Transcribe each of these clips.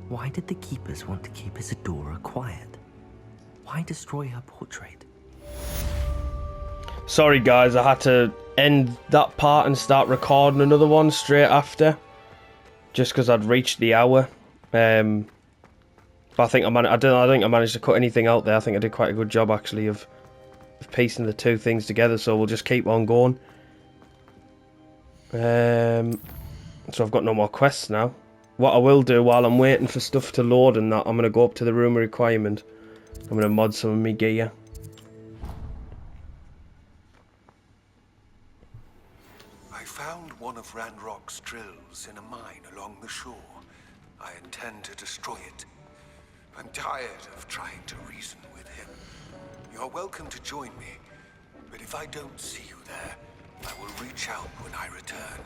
Why did the keepers want to keep Isadora quiet? Why destroy her portrait? Sorry guys, I had to end that part and start recording another one straight after. Just because I'd reached the hour. But I think I think I managed to cut anything out there. I think I did quite a good job actually of piecing the two things together, so we'll just keep on going. So I've got no more quests now. What I will do while I'm waiting for stuff to load and that, I'm going to go up to the room of requirement. I'm going to mod some of my gear. I found one of Ranrock's drills in a mine along the shore. I intend to destroy it. I'm tired of trying to reason with him. You're welcome to join me, but if I don't see you there, I will reach out when I return.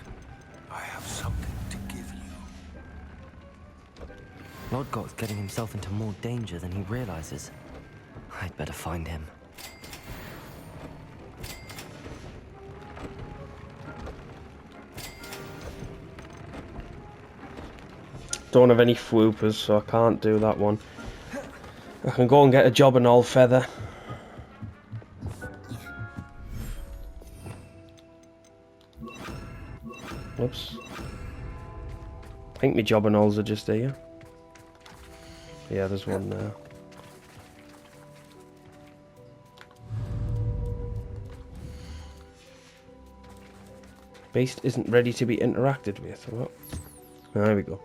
I have something to give you. Lodgok's getting himself into more danger than he realizes. I'd better find him. Don't have any swoopers, so I can't do that one. I can go and get a job and all feather. Whoops. I think my job and alls are just here. Yeah, there's one there. Beast isn't ready to be interacted with. What? There we go.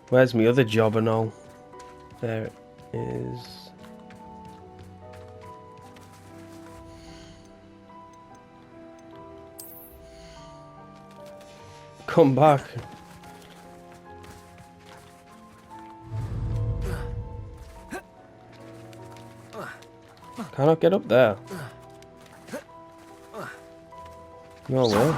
Where's my other job and all? There it is. Come back. Cannot get up there. No way.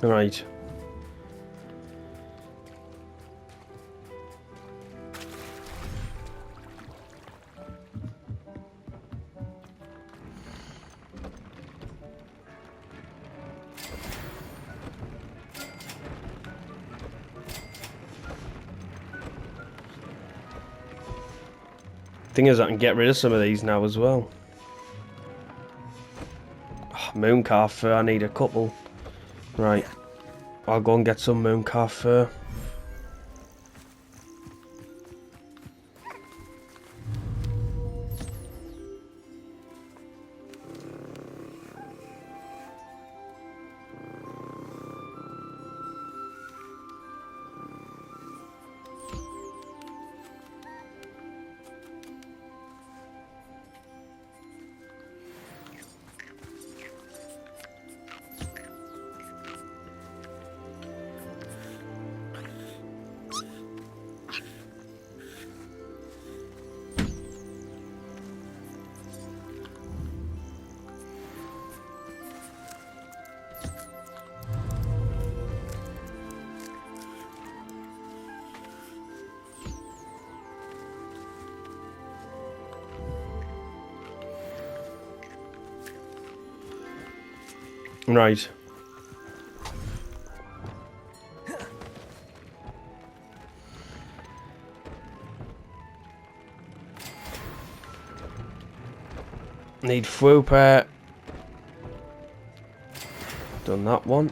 Right. Thing is, I can get rid of some of these now as well. Oh, mooncalf fur, I need a couple. Right, I'll go and get some mooncalf fur. Right. Need Fwooper. Done that one.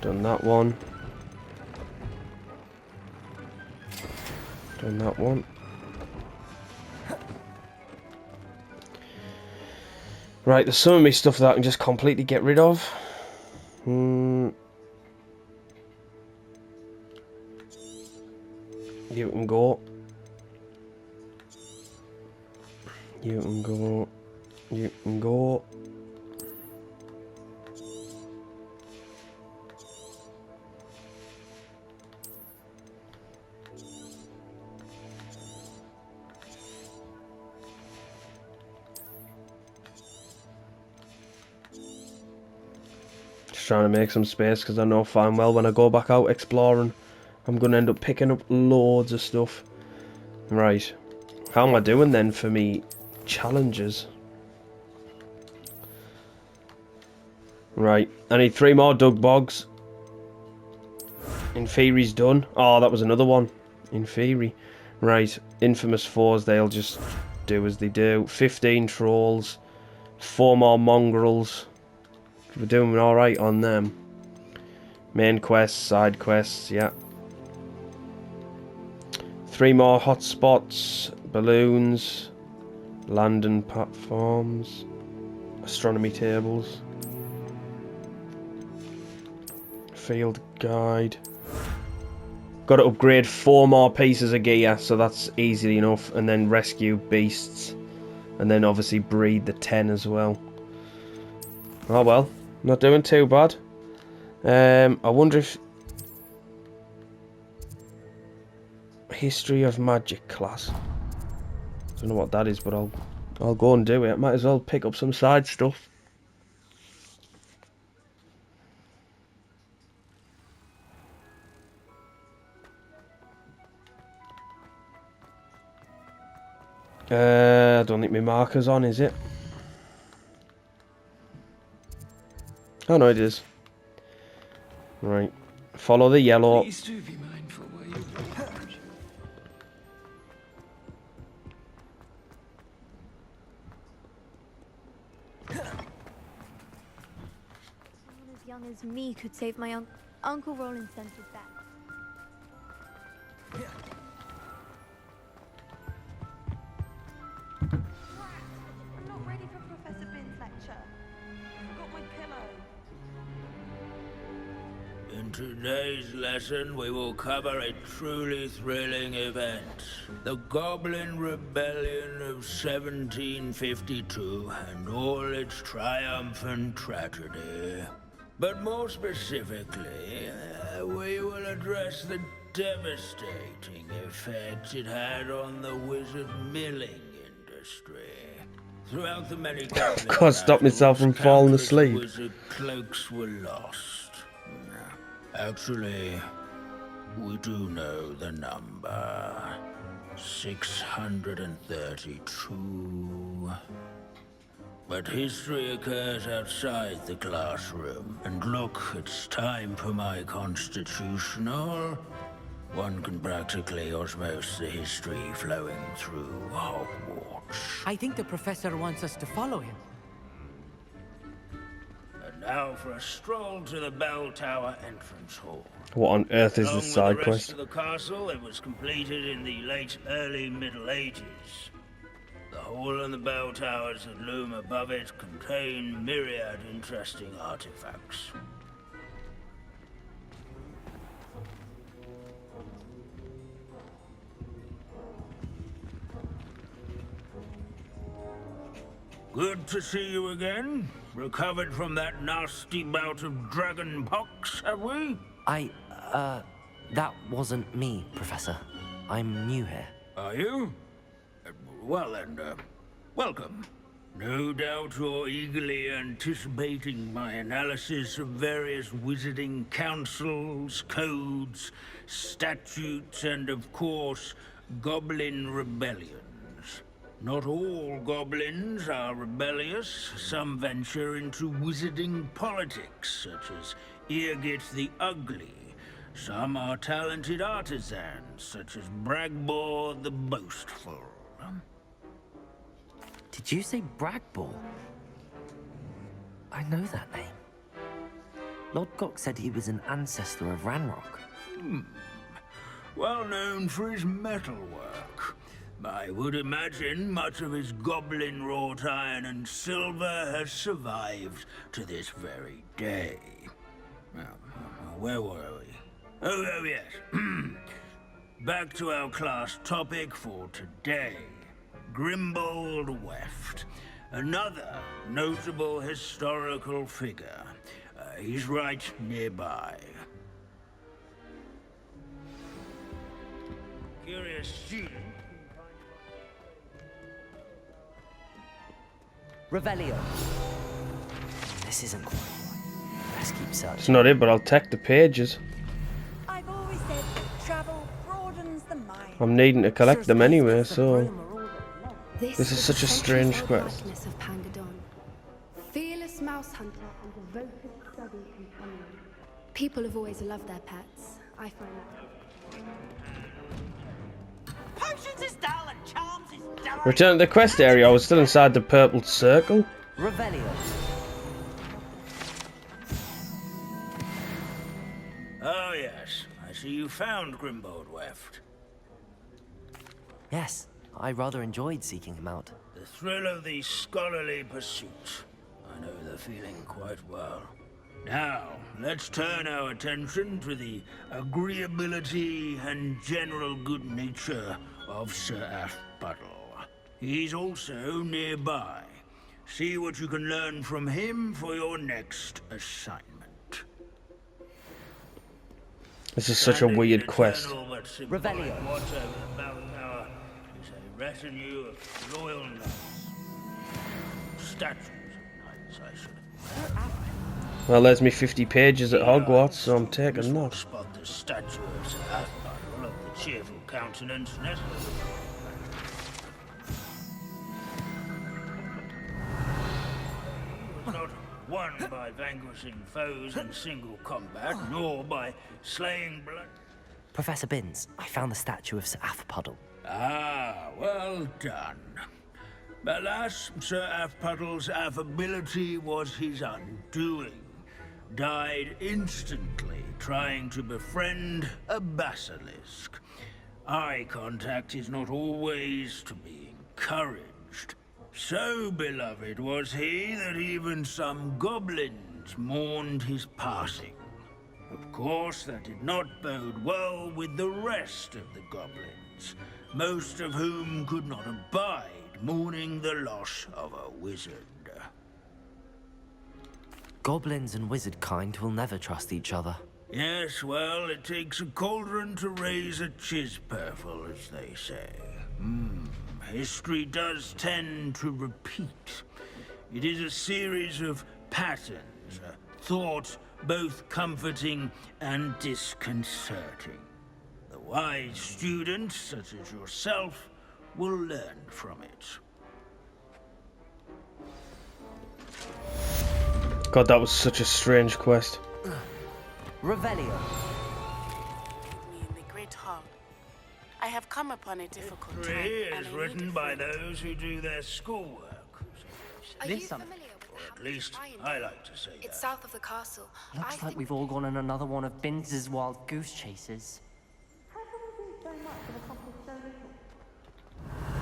Done that one. Done that one. Right, there's some of me stuff that I can just completely get rid of. You can go. You can go. You can go. Just trying to make some space because I know fine well when I go back out exploring I'm going to end up picking up loads of stuff. Right. How am I doing then for me challenges? Right. I need 3 more dug bogs. Inferi's done. Oh, that was another one. Inferi. Right. Infamous foes, they'll just do as they do. 15 trolls. 4 more mongrels. We're doing alright on them. Main quests, side quests, yeah. 3 more hotspots, balloons, landing platforms, astronomy tables, field guide. Got to upgrade 4 more pieces of gear, so that's easy enough, and then rescue beasts, and then obviously breed the 10 as well. Oh well, not doing too bad. I wonder if History of Magic class. Don't know what that is, but I'll go and do it. Might as well pick up some side stuff. I don't think my marker's on, is it? Oh no, it is. Right. Follow the yellow. Please do be mindful where you approach. Someone as young as me could save my Uncle Roland sent it back. I'm not ready for Professor Bin's lecture. I've got my pillow. In today's lesson, we will cover a truly thrilling event. The Goblin Rebellion of 1752 and all its triumphant tragedy. But more specifically, we will address the devastating effect it had on the wizard milling industry. Throughout the many Can't stop myself from falling asleep. Wizard cloaks were lost. Actually, we do know the number. 632. But history occurs outside the classroom. And look, it's time for my constitutional. One can practically osmose the history flowing through Hogwarts. I think the professor wants us to follow him. And now for a stroll to the bell tower entrance hall. What on earth is Along this with side the rest quest? of the castle, it was completed in the late early Middle Ages. The hall and the bell towers that loom above it contain myriad interesting artifacts. Good to see you again. Recovered from that nasty bout of dragon pox, have we? That wasn't me, Professor. I'm new here. Are you? Well then, welcome. No doubt you're eagerly anticipating my analysis of various wizarding councils, codes, statutes, and of course, goblin rebellions. Not all goblins are rebellious. Some venture into wizarding politics, such as Eargit the Ugly. Some are talented artisans, such as Bragbor the Boastful. Did you say Bragball? I know that name. Lord Gok said he was an ancestor of Ranrock. Well known for his metalwork. I would imagine much of his goblin-wrought iron and silver has survived to this very day. Now, where were we? Oh yes. Back to our class topic for today. Grimbold Weft. Another notable historical figure. He's right nearby. Curious student. Revelio. This isn't quite right. Let's keep It's searching. not it, but I'll take the pages. I've always said that travel broadens the mind. I'm needing to collect them anyway, so... This This is such a strange quest. likeness of Pangadon. Fearless mouse hunter and devoted study companion. People have always loved their pets. I find that. Potions is dull and charms is dull. Return to the quest area. I was still inside the purple circle. Revelio. Oh yes, I see you found Grimbold Weft. Yes, I rather enjoyed seeking him out. The thrill of the scholarly pursuit. I know the feeling quite well. Now, let's turn our attention to the agreeability and general good nature of Sir Athpuddle. He's also nearby. See what you can learn from him for your next assignment. This is such a weird quest. Revelio. Watch over the bell tower is a retinue of loyal knights. Statues of knights, I should have. Well, there's me 50 pages at Hogwarts, so I'm taking that. Spot the statue of Sir Athpuddle of the cheerful countenance nestled. He was not won by vanquishing foes in single combat, nor by slaying blood. Professor Binns, I found the statue of Sir Athpuddle. Ah, well done. Alas, Sir Athpuddle's affability was his undoing. Died instantly trying to befriend a basilisk. Eye contact is not always to be encouraged. So beloved was he that even some goblins mourned his passing. Of course, that did not bode well with the rest of the goblins, most of whom could not abide mourning the loss of a wizard. Goblins and wizard kind will never trust each other. Yes, well, it takes a cauldron to raise a chisperful, as they say. History does tend to repeat. It is a series of patterns, a thought both comforting and disconcerting. The wise student, such as yourself, will learn from it. God, that was such a strange quest. Revelio. Me in the Great Hall. I have come upon a difficult time. History and is I written need a by friend. those who do their schoolwork. Are This you something? familiar with the At Hamlet least Shrine? I like to say It's that. south of the castle. Looks like we've all gone on another one of Binns's wild goose chases.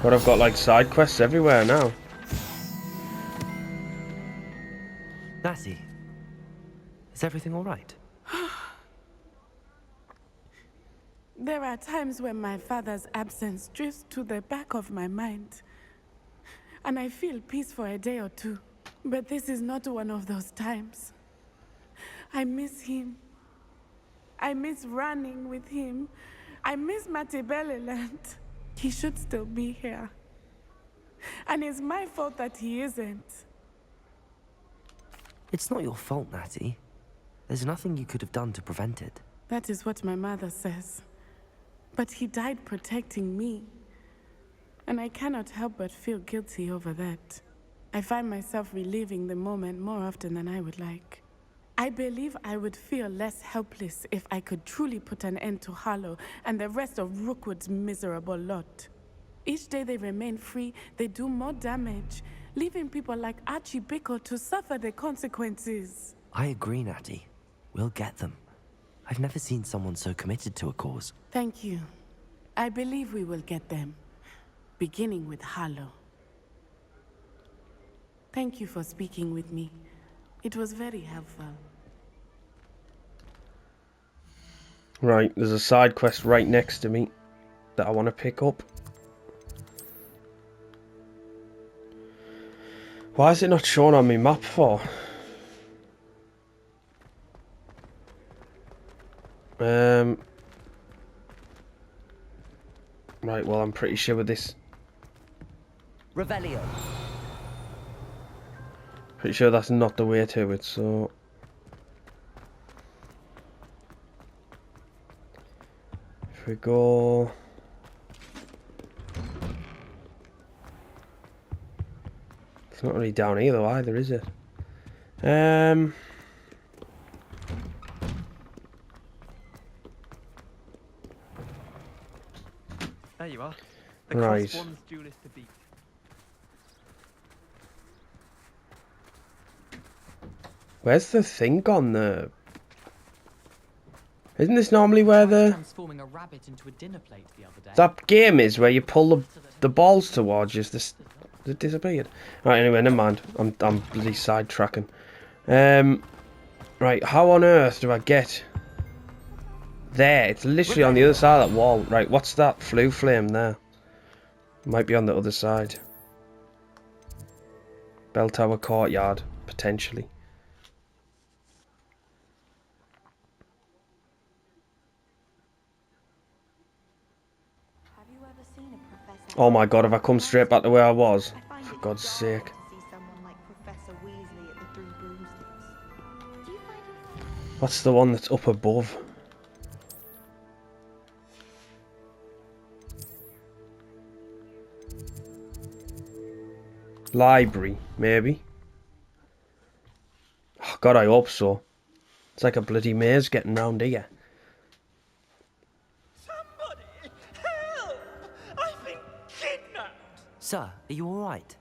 God, I've got like side quests everywhere now. Natty, is everything all right? There are times when my father's absence drifts to the back of my mind. And I feel peace for a day or two. But this is not one of those times. I miss him. I miss running with him. I miss Matibeleland. He should still be here. And it's my fault that he isn't. It's not your fault, Natty. There's nothing you could have done to prevent it. That is what my mother says. But he died protecting me. And I cannot help but feel guilty over that. I find myself reliving the moment more often than I would like. I believe I would feel less helpless if I could truly put an end to Harlow and the rest of Rookwood's miserable lot. Each day they remain free, they do more damage, leaving people like Archie Bickle to suffer the consequences. I agree, Natty. We'll get them. I've never seen someone so committed to a cause. Thank you. I believe we will get them, beginning with Harlow. Thank you for speaking with me. It was very helpful. Right, there's a side quest right next to me that I want to pick up. Why is it not shown on my map for? Right, well, I'm pretty sure with this... Revelio. Pretty sure that's not the way to it, so... If we go... It's not really down here though either, is it? There you are. The right. Crossbones duelist to beat. Where's the thing gone there? Isn't this normally where the... Transforming a rabbit into a dinner plate the other day. That game is where you pull the balls towards you. It disappeared. Right, anyway, never mind. I'm bloody sidetracking. Right, how on earth do I get there? It's literally on the other side of that wall. Right, what's that flue flame there? Might be on the other side. Bell Tower Courtyard, potentially. Oh my god, have I come straight back to where I was? For God's sake. What's the one that's up above? Library, maybe? Oh god, I hope so. It's like a bloody maze getting round here. Sir, are you alright?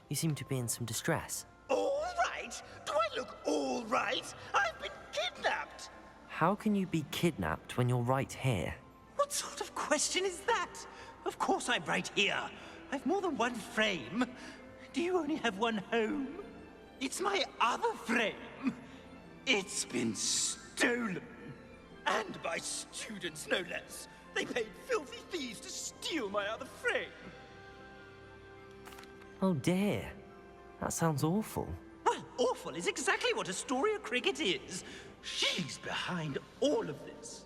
You seem to be in some distress. All right? Do I look all right? I've been kidnapped! How can you be kidnapped when you're right here? What sort of question is that? Of course I'm right here. I've more than one frame. Do you only have one home? It's my other frame. It's been stolen. And by students, no less. They paid filthy thieves to steal my other frame. Oh dear. That sounds awful. Well, awful is exactly what Astoria Cricket is. She's behind all of this.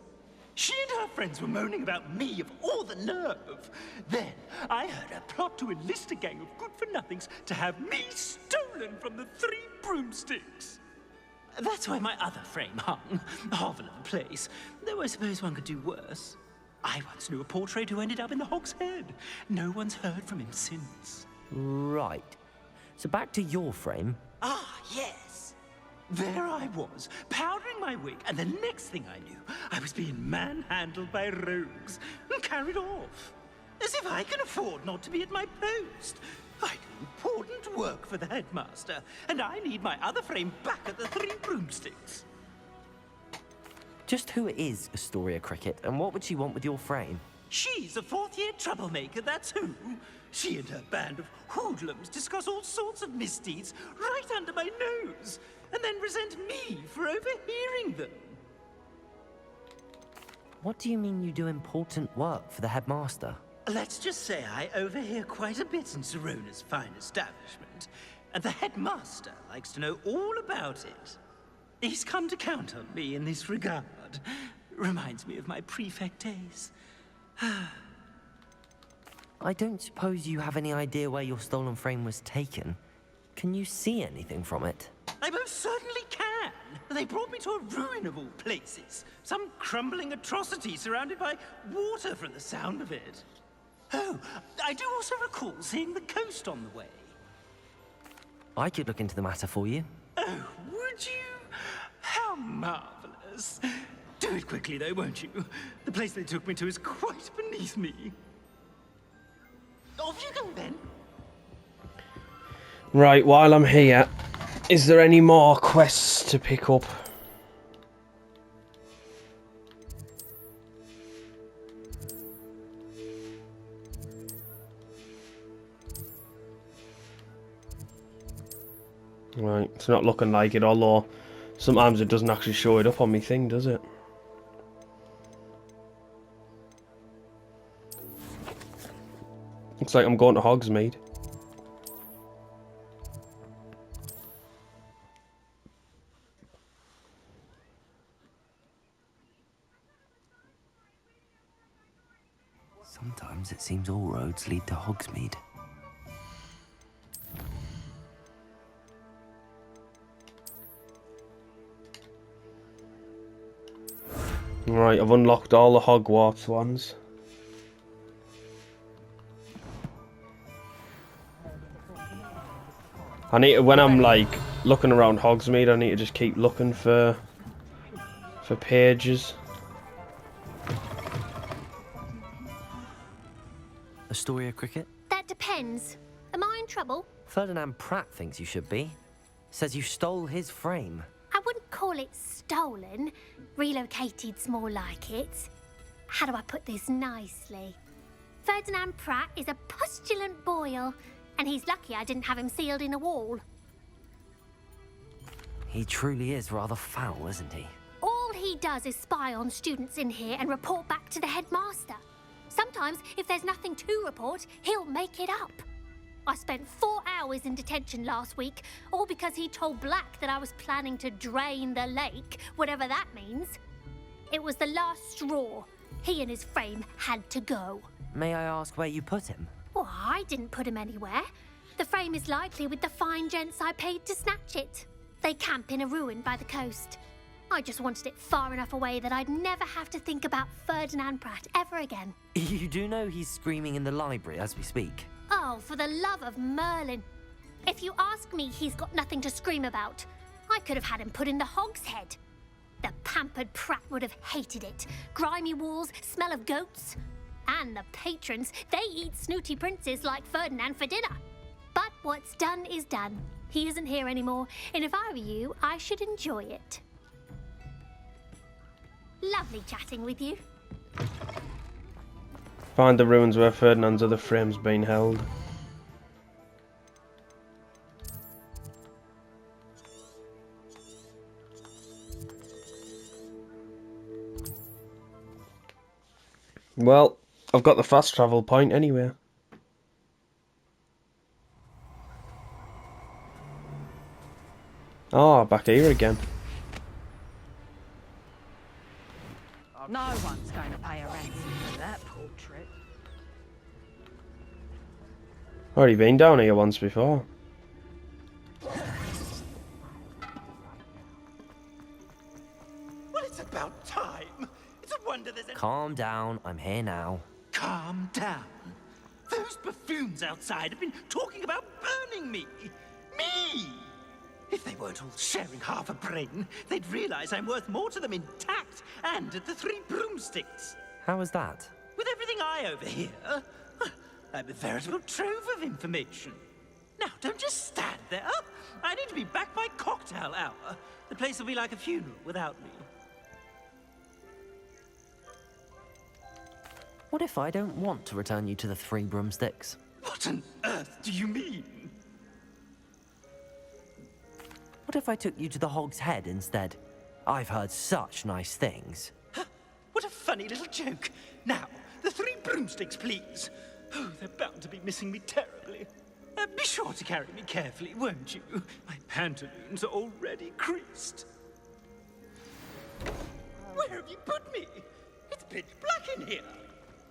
She and her friends were moaning about me, of all the nerve. Then I heard a plot to enlist a gang of good-for-nothings to have me stolen from the 3 broomsticks. That's where my other frame hung. A hovel of a place. Though I suppose one could do worse. I once knew a portrait who ended up in the Hogshead. No one's heard from him since. Right. So back to your frame. Ah, yes. There I was, powdering my wig, and the next thing I knew, I was being manhandled by rogues and carried off. As if I can afford not to be at my post. I do important work for the headmaster, and I need my other frame back at the 3 broomsticks. Just who is Astoria Cricket, and what would she want with your frame? She's a 4th-year troublemaker, that's who. She and her band of hoodlums discuss all sorts of misdeeds right under my nose, and then resent me for overhearing them. What do you mean you do important work for the headmaster? Let's just say I overhear quite a bit in Serona's fine establishment, and the headmaster likes to know all about it. He's come to count on me in this regard. Reminds me of my prefect days. I don't suppose you have any idea where your stolen frame was taken. Can you see anything from it? I most certainly can. They brought me to a ruin of all places. Some crumbling atrocity surrounded by water from the sound of it. Oh, I do also recall seeing the coast on the way. I could look into the matter for you. Oh, would you? How marvelous. Do it quickly though, won't you? The place they took me to is quite beneath me. Off you go, then. Right, while I'm here, is there any more quests to pick up? Right, it's not looking like it, although sometimes it doesn't actually show it up on my thing, does it? Looks like I'm going to Hogsmeade. Sometimes it seems all roads lead to Hogsmeade. Right, I've unlocked all the Hogwarts ones. I need to, when I'm like looking around Hogsmeade, I need to just keep looking for pages. Astoria Cricket? That depends. Am I in trouble? Ferdinand Pratt thinks you should be. Says you stole his frame. I wouldn't call it stolen. Relocated's more like it. How do I put this nicely? Ferdinand Pratt is a postulant boil, and he's lucky I didn't have him sealed in a wall. He truly is rather foul, isn't he? All he does is spy on students in here and report back to the headmaster. Sometimes, if there's nothing to report, he'll make it up. I spent 4 hours in detention last week, all because he told Black that I was planning to drain the lake, whatever that means. It was the last straw. He and his frame had to go. May I ask where you put him? Well, I didn't put him anywhere. The frame is likely with the fine gents I paid to snatch it. They camp in a ruin by the coast. I just wanted it far enough away that I'd never have to think about Ferdinand Pratt ever again. You do know he's screaming in the library as we speak. Oh, for the love of Merlin. If you ask me, he's got nothing to scream about. I could have had him put in the Hogshead. The pampered Pratt would have hated it. Grimy walls, smell of goats. And the patrons, they eat snooty princes like Ferdinand for dinner. But what's done is done. He isn't here anymore, and if I were you, I should enjoy it. Lovely chatting with you. Find the ruins where Ferdinand's other frame's been held. Well, I've got the fast travel point anyway. Oh, back here again. No one's going to pay a ransom for that portrait. Already been down here once before. Well, it's about time. It's a wonder there's any... Calm down, I'm here now. Calm down. Those buffoons outside have been talking about burning me. Me! If they weren't all sharing half a brain, they'd realize I'm worth more to them intact and at the 3 broomsticks. How was that? With everything I overhear, I'm a veritable trove of information. Now, don't just stand there. I need to be back by cocktail hour. The place will be like a funeral without me. What if I don't want to return you to the 3 broomsticks? What on earth do you mean? What if I took you to the Hog's Head instead? I've heard such nice things. What a funny little joke. Now, the 3 broomsticks, please. Oh, they're bound to be missing me terribly. Be sure to carry me carefully, won't you? My pantaloons are already creased. Where have you put me? It's pitch black in here.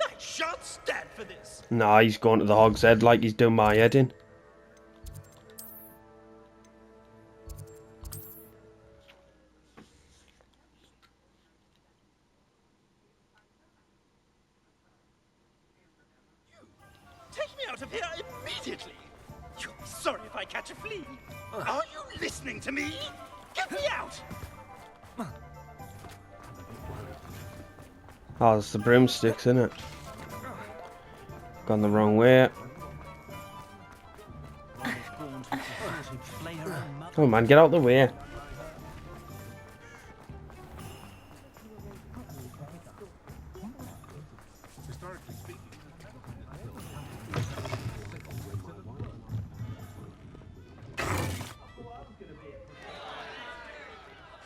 I shan't stand for this. Nah, he's going to the Hog's Head like he's doing my head in. Take me out of here immediately. You'll be sorry if I catch a flea. Are you listening to me? Get me out! Oh, it's the broomsticks, isn't it? Gone the wrong way. slay her own mother. Oh man, get out the way.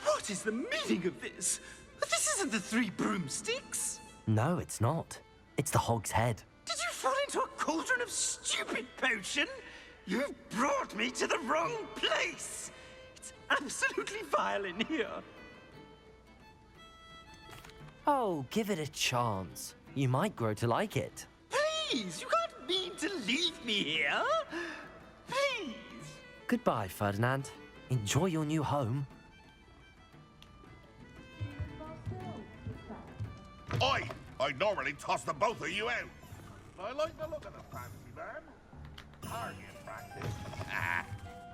What is the meaning of this? This isn't the Three Broomsticks. No, it's not. It's the Hog's Head. Did you fall into a cauldron of stupid potion? You brought me to the wrong place. It's absolutely vile in here. Oh, give it a chance. You might grow to like it. Please, you can't mean to leave me here. Please. Goodbye, Ferdinand. Enjoy your new home. I'd normally toss the both of you out. I like the look of the fancy man. Target practice.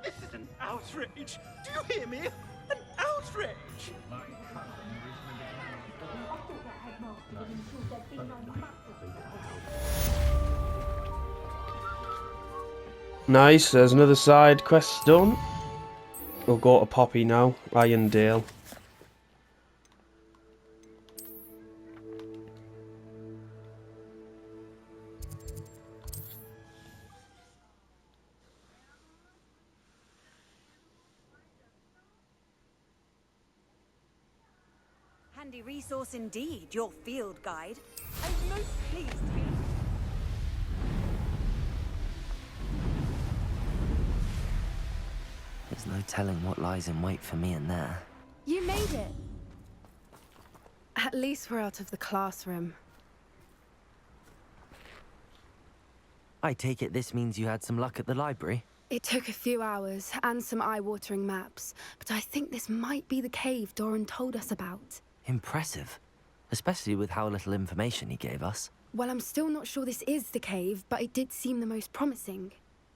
This is an outrage. Do you hear me? An outrage. Nice, there's another side quest done. We'll go to Poppy now, Irondale. Handy resource indeed, your field guide. I'm most pleased to be... There's no telling what lies in wait for me in there. You made it. At least we're out of the classroom. I take it this means you had some luck at the library? It took a few hours and some eye-watering maps, but I think this might be the cave Doran told us about. Impressive. Especially with how little information he gave us. Well, I'm still not sure this is the cave, but it did seem the most promising.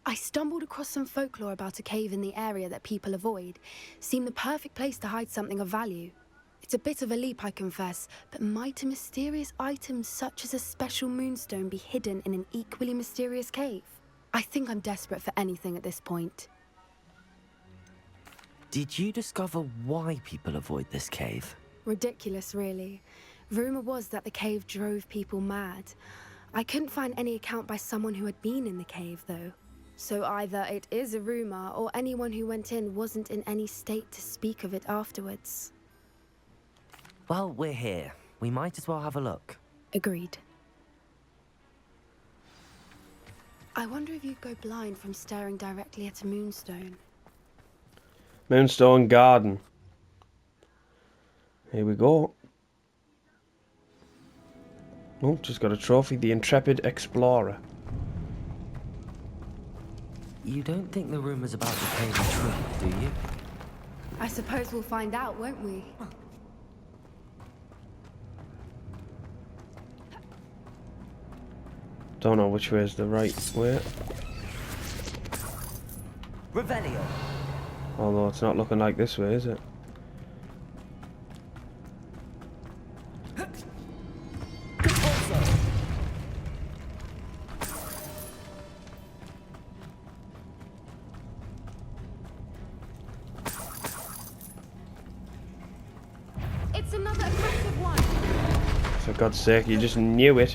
I stumbled across some folklore about a cave in the area that people avoid. Seemed the perfect place to hide something of value. It's a bit of a leap, I confess, but might a mysterious item such as a special moonstone be hidden in an equally mysterious cave? I think I'm desperate for anything at this point. Did you discover why people avoid this cave? Ridiculous, really. Rumor was that the cave drove people mad. I couldn't find any account by someone who had been in the cave, though. So either it is a rumor, or anyone who went in wasn't in any state to speak of it afterwards. Well, we're here. We might as well have a look. Agreed. I wonder if you'd go blind from staring directly at a moonstone. Moonstone Garden. Here we go. Oh, just got a trophy. The Intrepid Explorer. You don't think the rumors about the cave are true, do you? I suppose we'll find out, won't we? Don't know which way is the right way. Revelio. Although it's not looking like this way, is it? It's another aggressive one. For God's sake, you just knew it.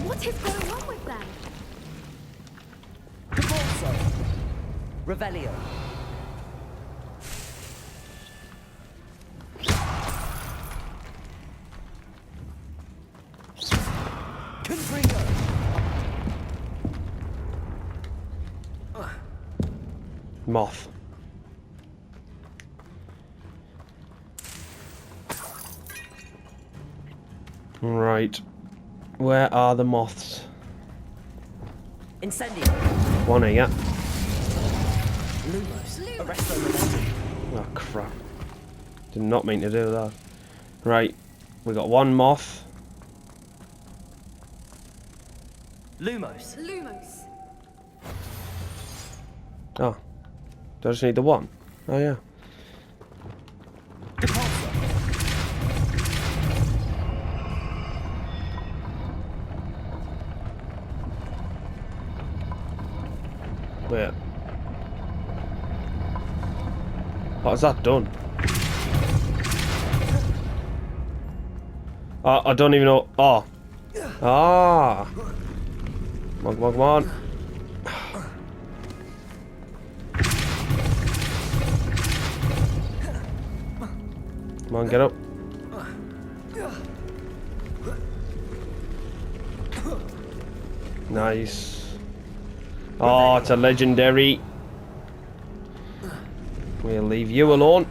What is going on with them? Revelio. Moth. Right. Where are the moths? Incendio. One here. Lumos. Arresto. Oh crap. Did not mean to do that. Right. We got one moth. Lumos. Lumos. Oh. Do I just need the one? Oh, yeah. Wait. What has that done? I don't even know. Oh. Ah. Come on, come on, come on. Come on, get up. Nice. Oh, it's a legendary. We'll leave you alone.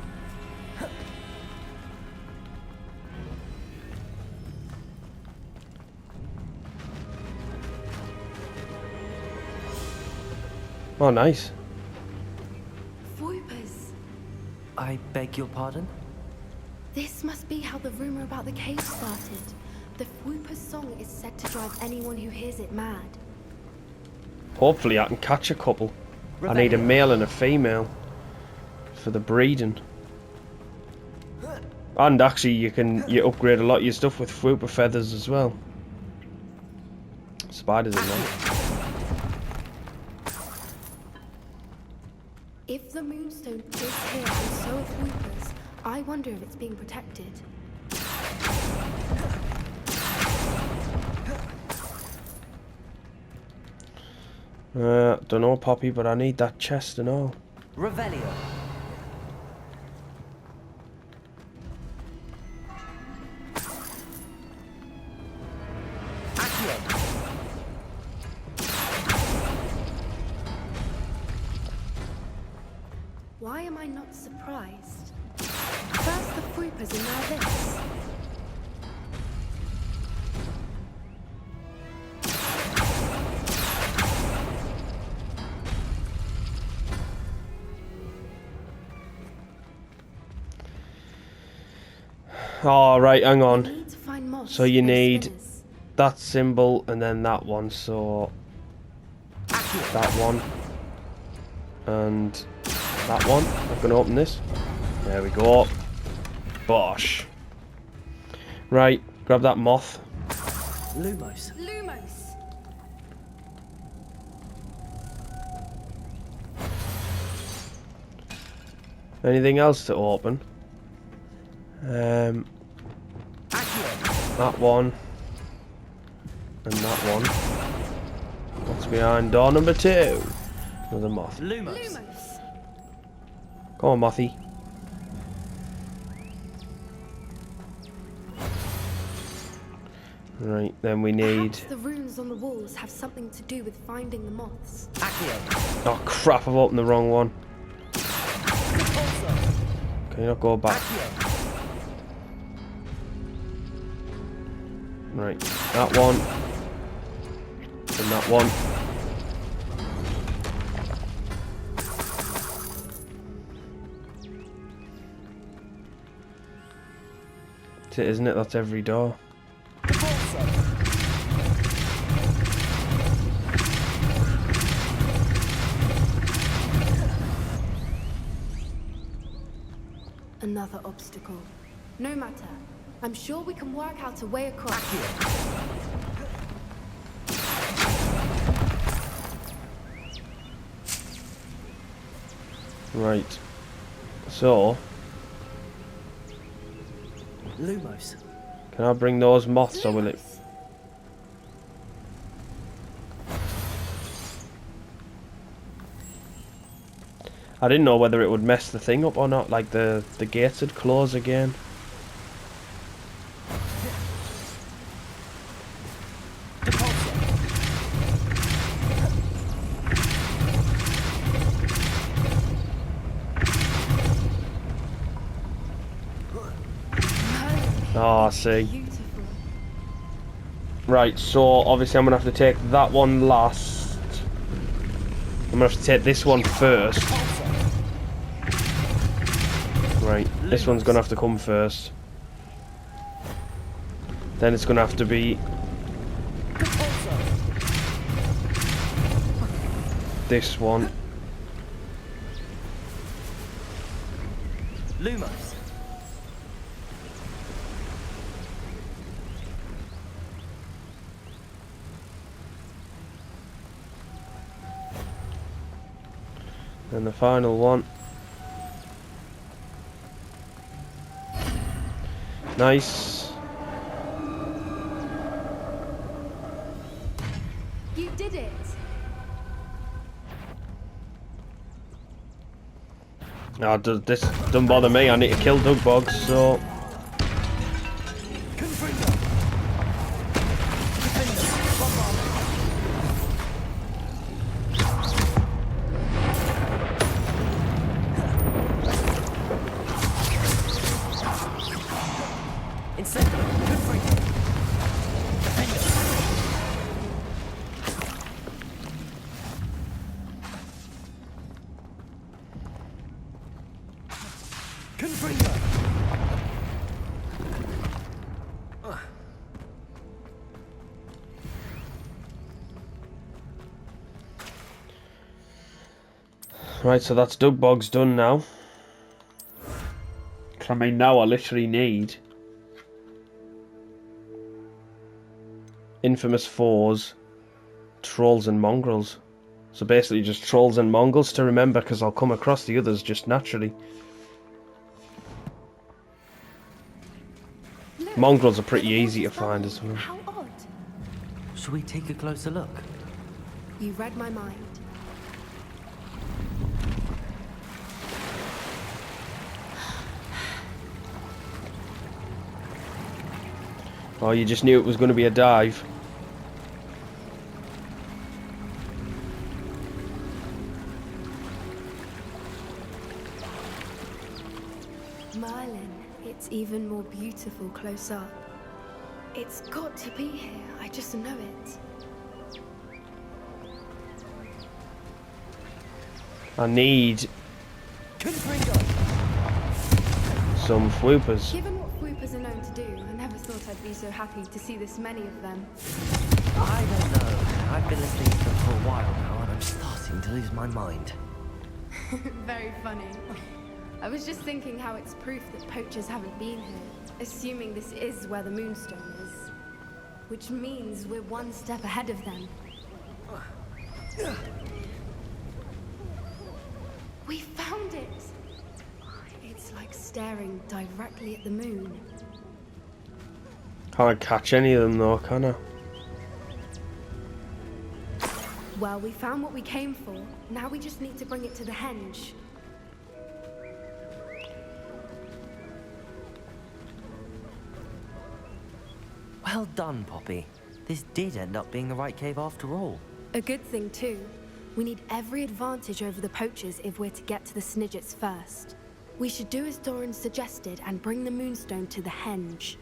Oh, nice. Voipers. I beg your pardon? This must be how the rumor about the cave started. The Whooper's song is said to drive anyone who hears it mad. Hopefully I can catch a couple. I need a male and a female for the breeding. And actually you upgrade a lot of your stuff with Whooper feathers as well. Spiders in there. If the Moonstone is here and so are Whoopers, I wonder if it's being protected. Don't know, Poppy, but I need that chest and all. Revelio. Why am I not surprised? First the Whoopers and now this. Oh, right, hang on. We need to find moths So you and need spinners. that symbol and then that one, so that one and that one. I'm going to open this. There we go. Bosh. Right, grab that moth. Lumos. Lumos. Anything else to open? That one and that one. What's behind door number 2? Another moth. Lumos. Come on, mothy. Right, then we need. Perhaps the runes on the walls have something to do with finding the moths. Oh crap! I've opened the wrong one. Can you not go back? Right, that one and that one. That's it, isn't it? That's every door. Another obstacle. No matter. I'm sure we can work out a way across. Right. So, Lumos. can I bring those moths or will it? I didn't know whether it would mess the thing up or not, like the gates would close again. Oh, I see. Beautiful. Right, so obviously I'm going to have to take that one last. I'm going to have to take this one first. Right, this one's going to have to come first. Then it's going to have to be this one. Lumos. And the final one. Nice. You did it! Now, this doesn't bother me. I need to kill Doug Boggs, so. Right, so that's Doug Boggs done now. I mean, now I literally need Infamous Fours, Trolls and Mongrels. So basically just Trolls and Mongrels to remember, because I'll come across the others just naturally. Look, Mongrels are pretty easy to find as well. How odd. Should we take a closer look? You read my mind. Oh, you just knew it was going to be a dive. Merlin, it's even more beautiful close up. It's got to be here, I just know it. I need some floopers. Given what floopers are known to do, I never thought I'd be so happy to see this many of them. I don't know. I've been listening to them for a while now, and I'm starting to lose my mind. Very funny. I was just thinking how it's proof that poachers haven't been here, assuming this is where the Moonstone is. Which means we're one step ahead of them. We found it! It's like staring directly at the moon. Can't catch any of them though, can I? Well, we found what we came for. Now we just need to bring it to the henge. Well done, Poppy. This did end up being the right cave after all. A good thing too. We need every advantage over the poachers if we're to get to the Snidgets first. We should do as Doran suggested and bring the Moonstone to the henge.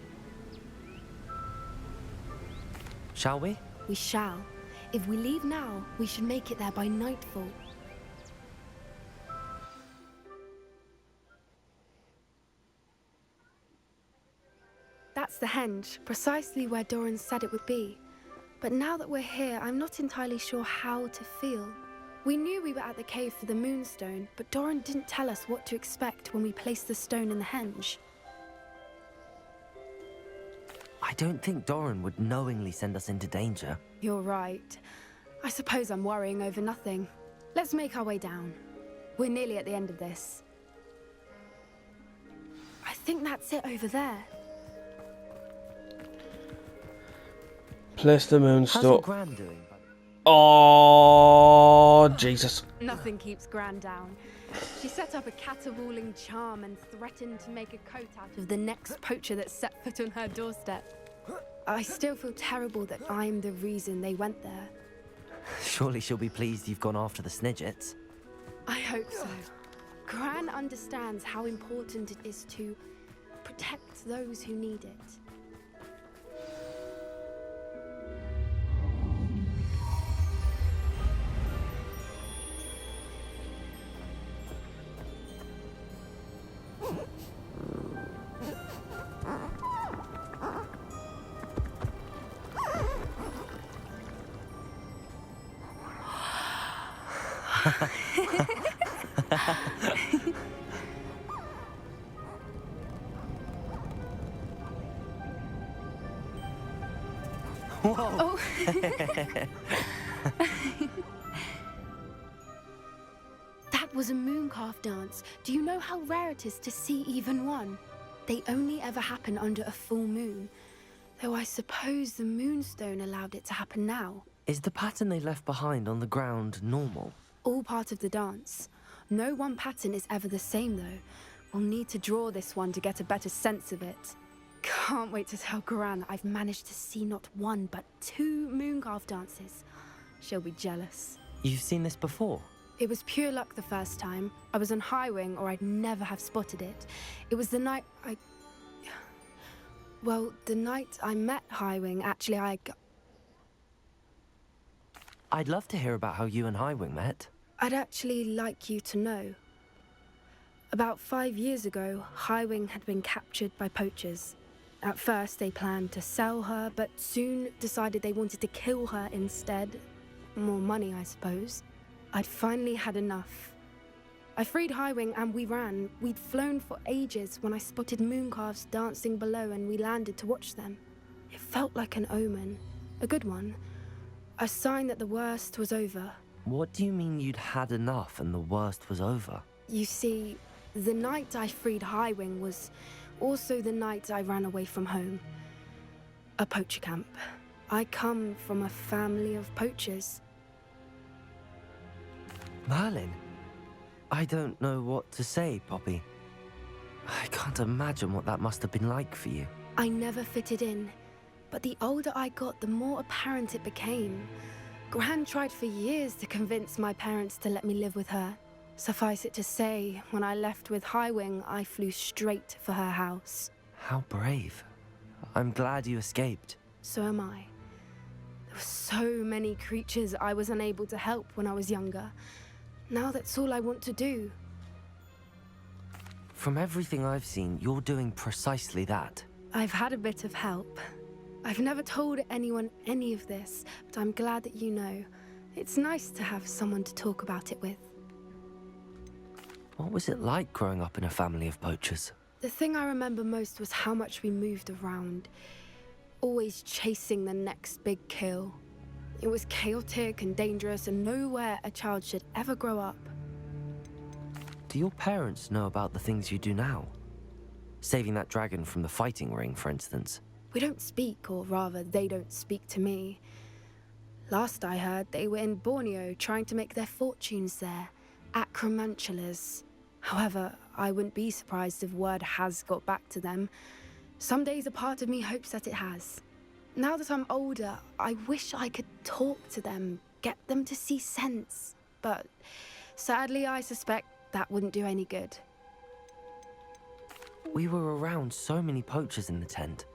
Shall we? We shall. If we leave now, we should make it there by nightfall. That's the henge, precisely where Doran said it would be. But now that we're here, I'm not entirely sure how to feel. We knew we were at the cave for the Moonstone, but Doran didn't tell us what to expect when we placed the stone in the henge. I don't think Doran would knowingly send us into danger. You're right. I suppose I'm worrying over nothing. Let's make our way down. We're nearly at the end of this. I think that's it over there. Place the Moonstone. How's your Gran doing? Oh, Jesus. Nothing keeps Gran down. She set up a caterwauling charm and threatened to make a coat out of the next poacher that set foot on her doorstep. I still feel terrible that I'm the reason they went there. Surely she'll be pleased you've gone after the Snidgets. I hope so. Gran understands how important it is to protect those who need it. Whoa! That was a mooncalf dance. Do you know how rare it is to see even one? They only ever happen under a full moon. Though I suppose the moonstone allowed it to happen now. Is the pattern they left behind on the ground normal? All part of the dance. No one pattern is ever the same, though. We'll need to draw this one to get a better sense of it. Can't wait to tell Gran I've managed to see not one, but 2 mooncalf dances. She'll be jealous. You've seen this before? It was pure luck the first time. I was on Highwing, or I'd never have spotted it. It was the night Well, the night I met Highwing, actually, I'd love to hear about how you and Highwing met. I'd actually like you to know. About 5 years ago, Highwing had been captured by poachers. At first, they planned to sell her, but soon decided they wanted to kill her instead. More money, I suppose. I'd finally had enough. I freed Highwing and we ran. We'd flown for ages when I spotted mooncalves dancing below and we landed to watch them. It felt like an omen. A good one. A sign that the worst was over. What do you mean you'd had enough and the worst was over? You see, the night I freed Highwing was also the night I ran away from home. A poacher camp. I come from a family of poachers. Merlin? I don't know what to say, Poppy. I can't imagine what that must have been like for you. I never fitted in, but the older I got, the more apparent it became. Gran tried for years to convince my parents to let me live with her. Suffice it to say, when I left with Highwing, I flew straight for her house. How brave. I'm glad you escaped. So am I. There were so many creatures I was unable to help when I was younger. Now that's all I want to do. From everything I've seen, you're doing precisely that. I've had a bit of help. I've never told anyone any of this, but I'm glad that you know. It's nice to have someone to talk about it with. What was it like growing up in a family of poachers? The thing I remember most was how much we moved around, always chasing the next big kill. It was chaotic and dangerous, and nowhere a child should ever grow up. Do your parents know about the things you do now? Saving that dragon from the fighting ring, for instance. We don't speak, or rather, they don't speak to me. Last I heard, they were in Borneo trying to make their fortunes there, acromantulas. However, I wouldn't be surprised if word has got back to them. Some days a part of me hopes that it has. Now that I'm older, I wish I could talk to them, get them to see sense. But sadly, I suspect that wouldn't do any good. We were around so many poachers in the tent.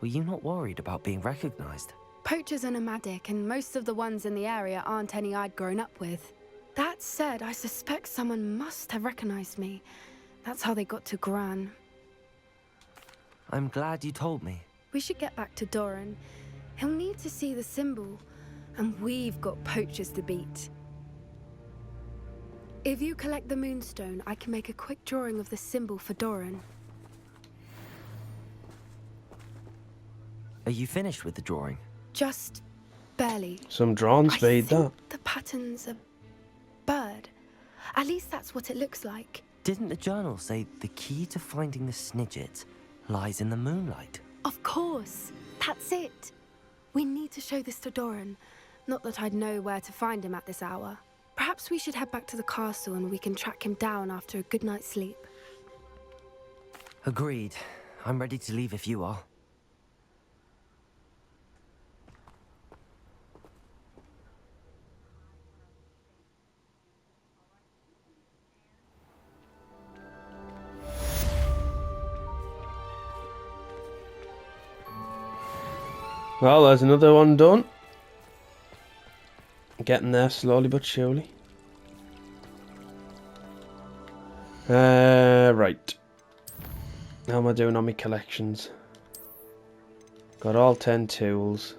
Were you not worried about being recognized? Poachers are nomadic, and most of the ones in the area aren't any I'd grown up with. That said, I suspect someone must have recognized me. That's how they got to Gran. I'm glad you told me. We should get back to Doran. He'll need to see the symbol, and we've got poachers to beat. If you collect the Moonstone, I can make a quick drawing of the symbol for Doran. Are you finished with the drawing? Just barely. Some drawing speed, that. The pattern's a bird. At least that's what it looks like. Didn't the journal say the key to finding the Snidget lies in the moonlight? Of course. That's it. We need to show this to Doran. Not that I'd know where to find him at this hour. Perhaps we should head back to the castle and we can track him down after a good night's sleep. Agreed. I'm ready to leave if you are. Well, there's another one done. Getting there slowly but surely. Right. How am I doing on my collections? Got all 10 tools.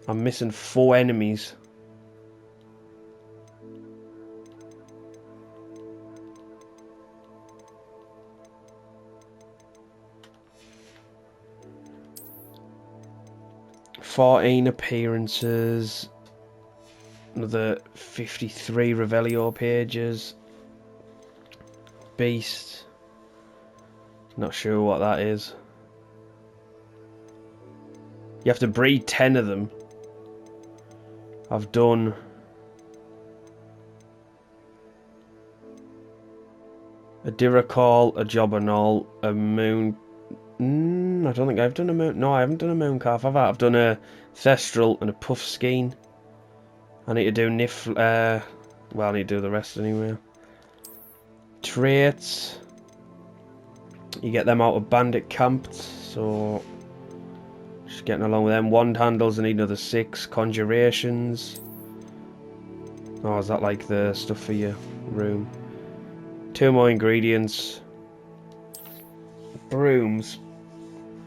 I'm missing 4 enemies. 14 appearances. Another 53 Revelio pages. Beast. Not sure what that is. You have to breed 10 of them. I've done... a Diracol, a Jobberknoll, a Moon... I don't think I've done a Moon... No, I haven't done a Mooncalf, have I? I've done a Thestral and a Puffskein. I need to do well, I need to do the rest anyway. Traits. You get them out of Bandit Camped, so... just getting along with them. Wand handles, I need another 6. Conjurations. Oh, is that like the stuff for your room? 2 more ingredients. Brooms.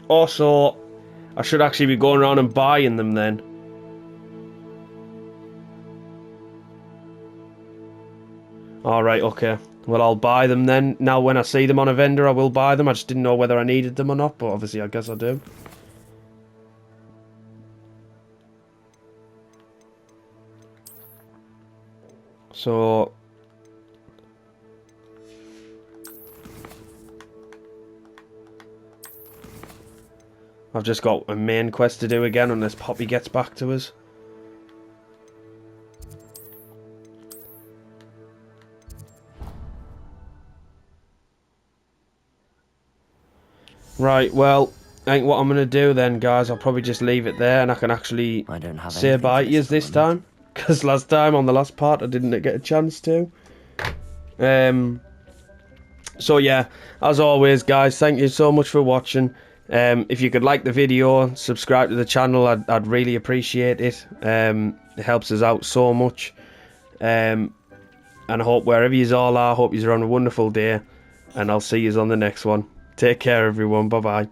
Also, I should actually be going around and buying them then. Alright, okay. Well, I'll buy them then. Now, when I see them on a vendor, I will buy them. I just didn't know whether I needed them or not, but obviously I guess I do. So... I've just got a main quest to do again unless Poppy gets back to us. Right, well, I think what I'm going to do then, guys, I'll probably just leave it there and I can actually say bye to you this time. Because last time, on the last part, I didn't get a chance to. So yeah, as always, guys, thank you so much for watching. If you could like the video, subscribe to the channel, I'd really appreciate it. It helps us out so much. And I hope wherever you all are, I hope you're on a wonderful day. And I'll see you on the next one. Take care, everyone. Bye-bye.